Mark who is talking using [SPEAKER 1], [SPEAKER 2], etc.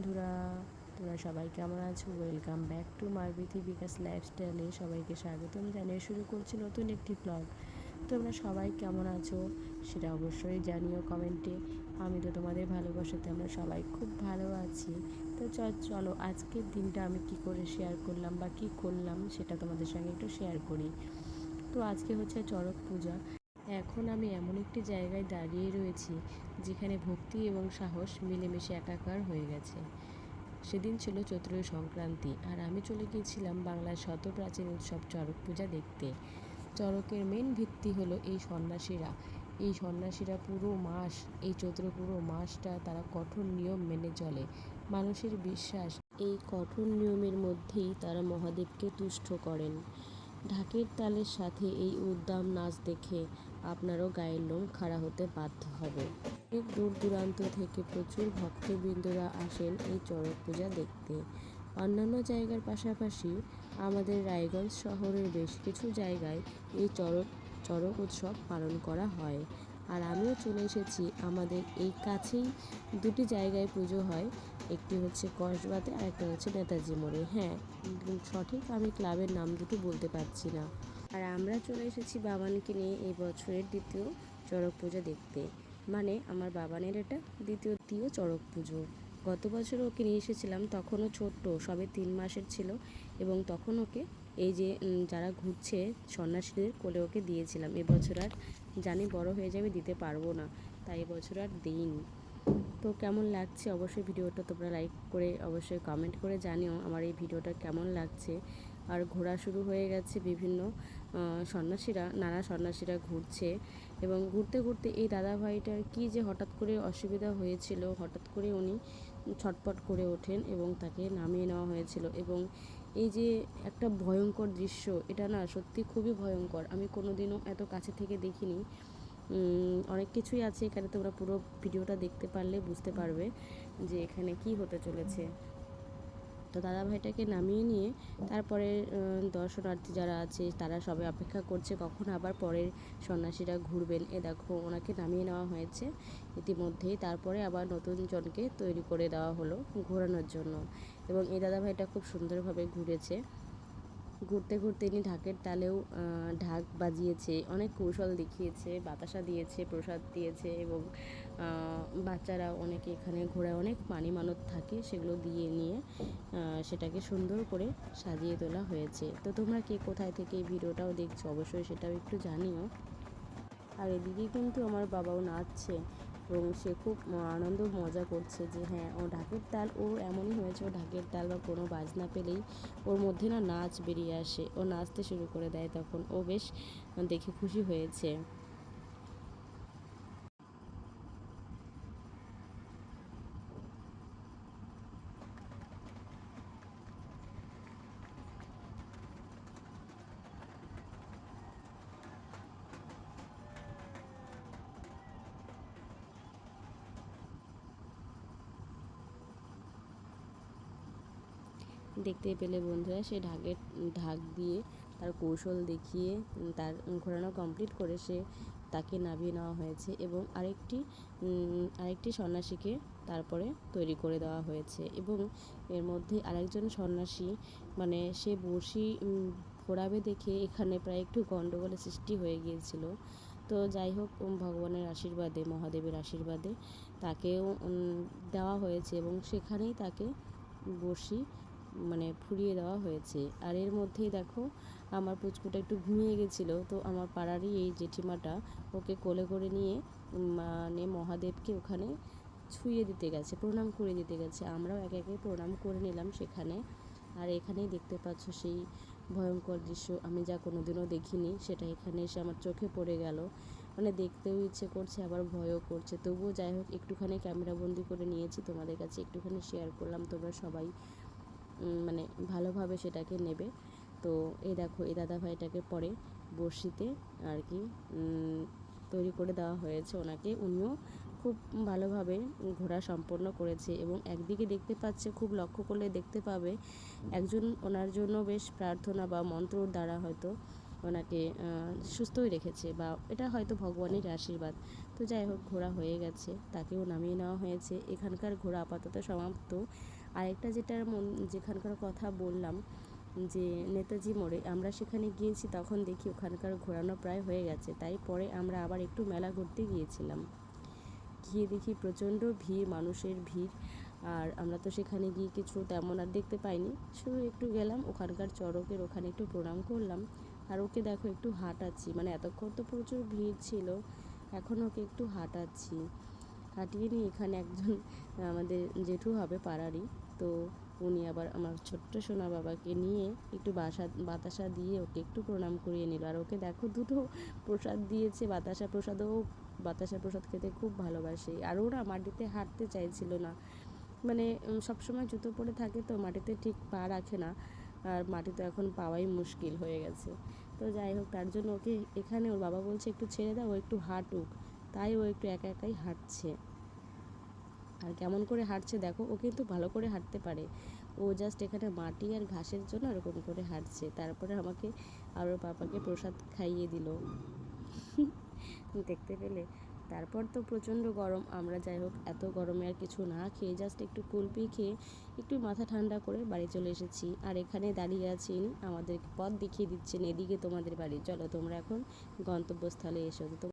[SPEAKER 1] বন্ধুরা, তোমরা সবাই কেমন আছো? ওয়েলকাম ব্যাক টু মারবিথি বিকাশ লাইফস্টাইলে সবাইকে স্বাগতম জানিয়ে শুরু করছি নতুন একটি ব্লগ। তোমরা সবাই কেমন আছো সেটা অবশ্যই জানিও কমেন্টে। আমি তো তোমাদের ভালোবাসাতে আমরা সবাই খুব ভালো আছি। তো চলো আজকের দিনটা আমি কি করে শেয়ার করলাম বা কি করলাম সেটা তোমাদের সঙ্গে একটু শেয়ার করি। তো আজকে হচ্ছে চড়ক পূজা। এখন আমি এমন একটি জায়গায় দাঁড়িয়ে রয়েছি যেখানে ভক্তি এবং সাহস মিলেমিশে একাকার হয়ে গেছে। সেদিন ছিল চৈত্র সংক্রান্তি আর আমি চলে গিয়েছিলাম বাংলার শত প্রাচীন উৎসব চড়ক পূজা দেখতে। চড়কের মেন ভিত্তি হলো এই সন্ন্যাসীরা পুরো মাস, এই চৈত্র পুরো মাসটা তারা কঠোর নিয়ম মেনে চলে। মানুষের বিশ্বাস এই কঠোর নিয়মের মধ্যেই তারা মহাদেবকে তুষ্ট করেন। ঢাকের তালের সাথে এই উদ্দাম নাচ দেখে আপনারও গায়ের লোম খাড়া হতে বাধ্য হবে। অনেক দূর দূরান্ত থেকে প্রচুর ভক্তবৃন্দরা আসেন এই চড়ক পূজা দেখতে। অন্যান্য জায়গার পাশাপাশি আমাদের রায়গঞ্জ শহরের বেশ কিছু জায়গায় এই চড়ক উৎসব পালন করা হয়। আর আমিও চলে এসেছি আমাদের এই কাছেই দুটি জায়গায় পুজো হয়, একটি হচ্ছে কসবাতে আর একটা হচ্ছে নেতাজি মোড়ে। হ্যাঁ, সঠিক আমি ক্লাবের নাম দুটো বলতে পারছি না। আর আমরা চলে এসেছি বাবানকে নিয়ে এই বছরের দ্বিতীয় চড়ক পূজা দেখতে। মানে আমার বাবানের এটা দ্বিতীয় চড়ক পুজো। গত বছর ওকে নিয়ে এসেছিলাম, তখনও ছোট্ট, সবে 3 মাসের ছিল, এবং তখন ওকে এই যে যারা ঘুরছে সন্ন্যাসীদের কোলে ওকে দিয়েছিলাম। এবছর আর জানি বড় হয়ে যাবে, দিতে পারবো না, তাই এবছর আর দিইনি। তো কেমন লাগছে অবশ্যই ভিডিওটা তোমরা লাইক করে অবশ্যই কমেন্ট করে জানিও আমার এই ভিডিওটা কেমন লাগছে। আর ঘোরা শুরু হয়ে গেছে, বিভিন্ন নানা সন্ন্যাসীরা ঘুরছে, এবং ঘুরতে ঘুরতে এই দাদাভাইটার কি যে হঠাৎ করে অসুবিধা হয়েছিল, হঠাৎ করে উনি ছটপট করে ওঠেন এবং তাকে নামিয়ে নেওয়া হয়েছিল। এবং এই যে একটা ভয়ঙ্কর দৃশ্য, এটা না সত্যি খুবই ভয়ঙ্কর, আমি কোনোদিনও এত কাছে থেকে দেখিনি। অনেক কিছুই আছে এখানে, তোমরা পুরো ভিডিওটা দেখতে পারলে বুঝতে পারবে যে এখানে কি হতে চলেছে। তো দাদাভাইটাকে নামিয়ে নিয়ে তারপরে দর্শনার্থী যারা আছে তারা সবাই অপেক্ষা করছে কখন আবার পরের সন্ন্যাসীরা ঘুরবেন। এ দেখো ওনাকে নামিয়ে নেওয়া হয়েছে ইতিমধ্যেই, তারপরে আবার নতুন জনকে তৈরি করে দেওয়া হলো ঘোরানোর জন্য। এবং এই দাদাভাইটা খুব সুন্দরভাবে ঘুরেছে। ঘুরতে ঘুরতে ইনি ঢাকের তালেও ঢাক বাজিয়েছে, অনেক কৌশল দেখিয়েছে, বাতাসা দিয়েছে, প্রসাদ দিয়েছে, এবং বাচ্চারা অনেকে এখানে ঘোরায় অনেক মানত থাকে, সেগুলো দিয়ে নিয়ে সেটাকে সুন্দর করে সাজিয়ে তোলা হয়েছে। তো তোমরা কে কোথায় থেকে এই ভিডিওটাও দেখছো অবশ্যই সেটাও একটু জানিও। আর এদিকে কিন্তু আমার বাবাও নাচছে এবং সে খুব আনন্দ মজা করছে যে হ্যাঁ, ও ঢাকের তাল ওর এমনই হয়েছে, ও ঢাকের তাল বা কোনো বাজনা পেলেই ওর মধ্যে না নাচ বেরিয়ে আসে, ও নাচতে শুরু করে দেয়, তখন ও বেশ দেখে খুশি হয়েছে। দেখতে পেলে বন্ধুরা, সে ঢাক দিয়ে তার কৌশল দেখিয়ে তার ঘোরানো কমপ্লিট করে তাকে নামিয়ে নেওয়া হয়েছে, এবং আরেকটি সন্ন্যাসীকে তারপরে তৈরি করে দেওয়া হয়েছে। এবং এর মধ্যে আরেকজন সন্ন্যাসী, মানে সে বড়শি ফোড়াবে দেখে এখানে প্রায় একটু গণ্ডগোলের সৃষ্টি হয়ে গিয়েছিল। তো যাই হোক, ভগবানের আশীর্বাদে, মহাদেবের আশীর্বাদে তাকেও দেওয়া হয়েছে, এবং সেখানেই তাকে বড়শি ফুরিয়ে দেওয়া হয়েছে। আর এর মধ্যেই দেখো আমার পুচকুটা একটু ঘুমিয়ে গেছিলো, তো আমার পাড়ারই এই জেঠিমাটা ওকে কোলে করে নিয়ে মহাদেবকে ওখানে ছুঁয়ে দিতে গেছে, প্রণাম করে দিতে গেছে। আমরাও একে একে প্রণাম করে নিলাম সেখানে। আর এখানেই দেখতে পাচ্ছ সেই ভয়ঙ্কর দৃশ্য, আমি যা কোনোদিনও দেখিনি সেটা এখানে এসে আমার চোখে পড়ে গেল। দেখতেও ইচ্ছে করছে, আবার ভয়ও করছে। তবুও যাই হোক, একটুখানি ক্যামেরাবন্দি করে নিয়েছি, তোমাদের কাছে একটুখানি শেয়ার করলাম, তোমরা সবাই ভালোভাবে সেটাকে নেবে। তো এই দেখো, এই দাদাভাইটাকে পরে বড়শিতে আর কি তৈরি করে দেওয়া হয়েছে ওনাকে। উনিও খুব ভালোভাবে ঘোরা সম্পন্ন করেছে, এবং একদিকে দেখতে পাচ্ছে, খুব লক্ষ্য করলে দেখতে পাবে, একজন ওনার জন্য বেশ প্রার্থনা বা মন্ত্রর দ্বারা হয়তো ওনাকে সুস্থই রেখেছে, বা এটা হয়তো ভগবানের আশীর্বাদ। তো যাই হোক, ঘোরা হয়ে গেছে, তাকেও নামিয়ে নেওয়া হয়েছে। এখানকার ঘোরা আপাতত সমাপ্ত। আরেকটা যেখানকার কথা বললাম যে নেতাজি মোড়ে, আমরা সেখানে গিয়েছি, তখন দেখি ওখানকার ঘোরানো প্রায় হয়ে গেছে। তাই পরে আমরা আবার একটু মেলা ঘুরতে গিয়েছিলাম। গিয়ে দেখি প্রচণ্ড ভিড়, মানুষের ভিড়। আর আমরা তো সেখানে গিয়ে কিছু তেমন আর দেখতে পাইনি, শুধু একটু গেলাম ওখানকার চড়কের ওখানে, একটু প্রণাম করলাম। আর ওকে দেখো একটু হাঁটাচ্ছি, মানে এতক্ষণ তো প্রচুর ভিড় ছিল, এখন ওকে একটু হাঁটাচ্ছি। হাঁটিয়ে নিয়ে এখানে একজন আমাদের জেঠু হবে পাড়ারই, তো উনি আবার আমার ছোট্ট সোনা বাবাকে নিয়ে একটু বাতাসা দিয়ে ওকে একটু প্রণাম করিয়ে নিল। আর ওকে দেখো দুটো প্রসাদ দিয়েছে, বাতাসা প্রসাদও, বাতাসা প্রসাদ খেতে খুব ভালোবাসে। আর ওরা মাটিতে হাঁটতে চাইছিল না, মানে সবসময় জুতো পরে থাকে তো মাটিতে ঠিক পা রাখে না, আর মাটিতে এখন পাওয়াই মুশকিল হয়ে গেছে। তো যাই হোক, তার জন্য ওকে এখানে ওর বাবা বলছে একটু ছেড়ে দাও, ও একটু হাঁটুক। তাই ও একটু একা একাই হাঁটছে। আর কেমন করে হাঁটছে দেখো, ও কিন্তু ভালো করে হাঁটতে পারে। ও জাস্ট এখানে মাটি আর ঘাসের জন্য এরকম করে হাঁটছে। তারপরে আমাকে আর ওর পাপাকে প্রসাদ খাইয়ে দিল, দেখতে পেলে। তারপর তো প্রচণ্ড গরম, আমরা যাই হোক এত গরমে আর কিছু না খেয়ে জাস্ট একটু কুলপি খেয়ে একটু মাথা ঠান্ডা করে বাড়ি চলে এসেছি। আর এখানে দাঁড়িয়ে আছেন, আমাদের পথ দেখিয়ে দিচ্ছেন, এদিকে তোমাদের বাড়ি, চলো তোমরা এখন গন্তব্যস্থলে এসো। তো